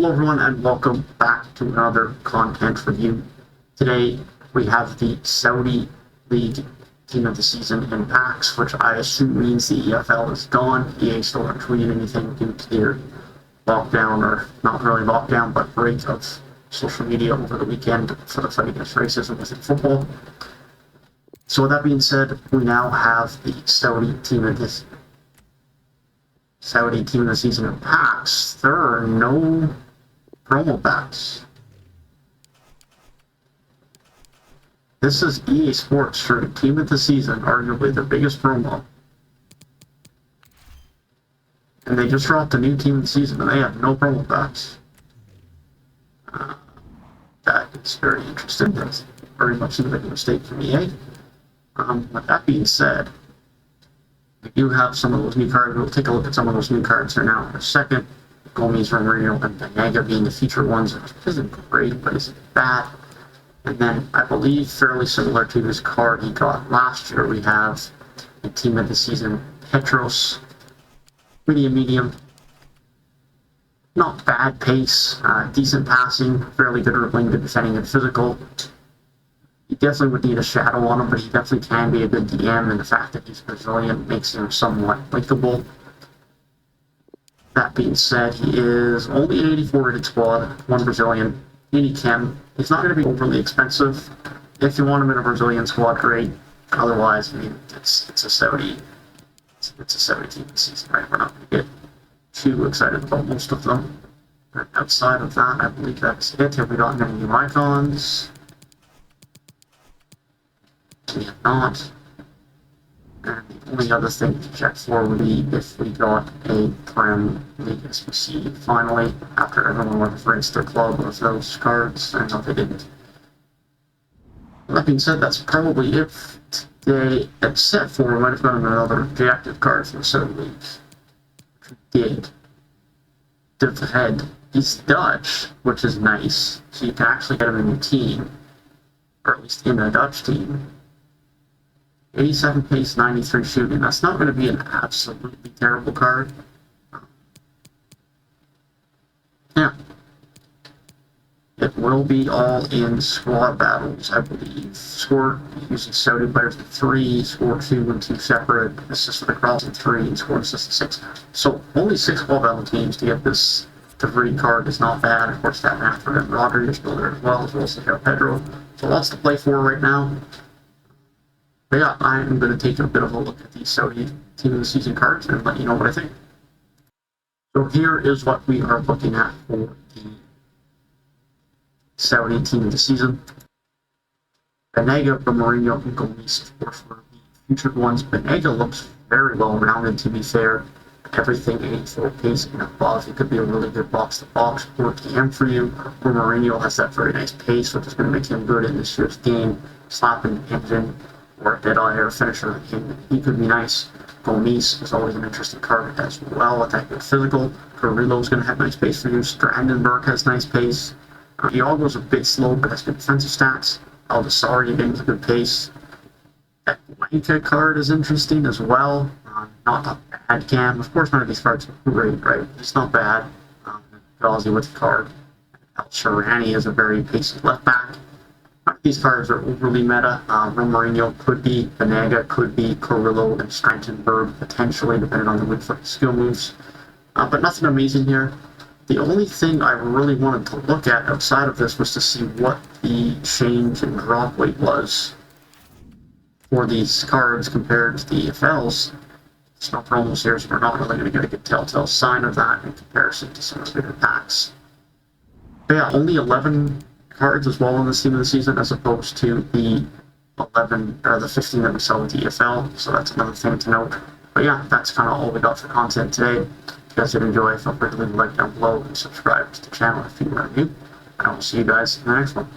Hello everyone and welcome back to another content review. Today we have the Saudi League Team of the Season in packs, which I assume means the EFL is gone. EA still haven't tweeted anything due to their lockdown, or not really lockdown, but break of social media over the weekend for the fight against racism within football. So with that being said, we now have the Saudi Team of the Season in packs. There are no promo packs. This is EA Sports for Team of the Season, arguably their biggest promo. And they just dropped a new Team of the Season and they have no promo packs. That is very interesting. That's very much a big mistake from EA. With that being said, we do have some of those new cards. We'll take a look at some of those new cards here now in a second. Gomes, Romero, and Banega being the featured ones, which isn't great, but isn't bad. And then, I believe, fairly similar to this card he got last year, we have a Team of the Season Petros. Medium. Not bad pace, decent passing, fairly good dribbling, good defending, and physical. He definitely would need a shadow on him, but he definitely can be a good DM, and the fact that he's Brazilian makes him somewhat likable. That being said, he is only an 84 rated squad, one Brazilian, 80 chem. He's not going to be overly expensive. If you want him in a Brazilian squad, great. Otherwise, I mean, it's a Saudi team this season, right? We're not going to get too excited about most of them. And outside of that, I believe that's it. Have we gotten any new icons? We have not. And the only other thing to check for would be if we got a Prem League SBC finally, after everyone would have rinsed their club of those cards. I know they didn't. That being said, that's probably it today, except for we might have gotten another objective card from the Saudi League. Which we did. The head. He's Dutch, which is nice. So you can actually get him in your team, or at least in a Dutch team. 87 pace, 93 shooting. That's not going to be an absolutely terrible card. Yeah. It will be all in squad battles, I believe. Scored using Saudi players in 3, scored 2 and 2 separate, assisted across in 3, and scored assist in 6. So only 6 squad battle teams to get this Tavri card is not bad. Of course, that Mathford and Rodri is still there as well as Pedro. So lots to play for right now. But yeah, I'm going to take a bit of a look at the Saudi Team of the Season cards and let you know what I think. So here is what we are looking at for the Saudi Team of the Season. Banega, Mourinho, and Gomes, of course, were the featured ones. Banega looks very well rounded, to be fair. Everything 84 pace and above. He could be a really good box-to-box or DM for you. Or Mourinho has that very nice pace, which is going to make him good in this year's game. Slapping engine, or a dead-eye air finisher. He could be nice. Gomes is always an interesting card as well. Attack good physical. Carrillo's going to have nice pace for you. Strandenberg has nice pace. Iago's a bit slow, but has good defensive stats. Aldasari again with a good pace. That Banega card is interesting as well. Not a bad cam. Of course, none of these cards are great, right? It's not bad. Ghazi with the card. El Sharani is a very pacey left back. These cards are overly meta. Mourinho could be, Banega could be, Carrillo and Strandenberg potentially, depending on the weak foot skill moves. But nothing amazing here. The only thing I really wanted to look at outside of this was to see what the change in drop weight was for these cards compared to the EFLs. There's no promos here, so we're not really going to get a good telltale sign of that in comparison to some of the bigger packs. But yeah, only 11 cards as well in this Team of the Season, as opposed to the 11 or the 15 that we saw with the EFL. So that's another thing to note. But yeah, that's kind of all we got for content today. If you guys did enjoy, feel free to leave a like down below and subscribe to the channel if you are new. And I will see you guys in the next one.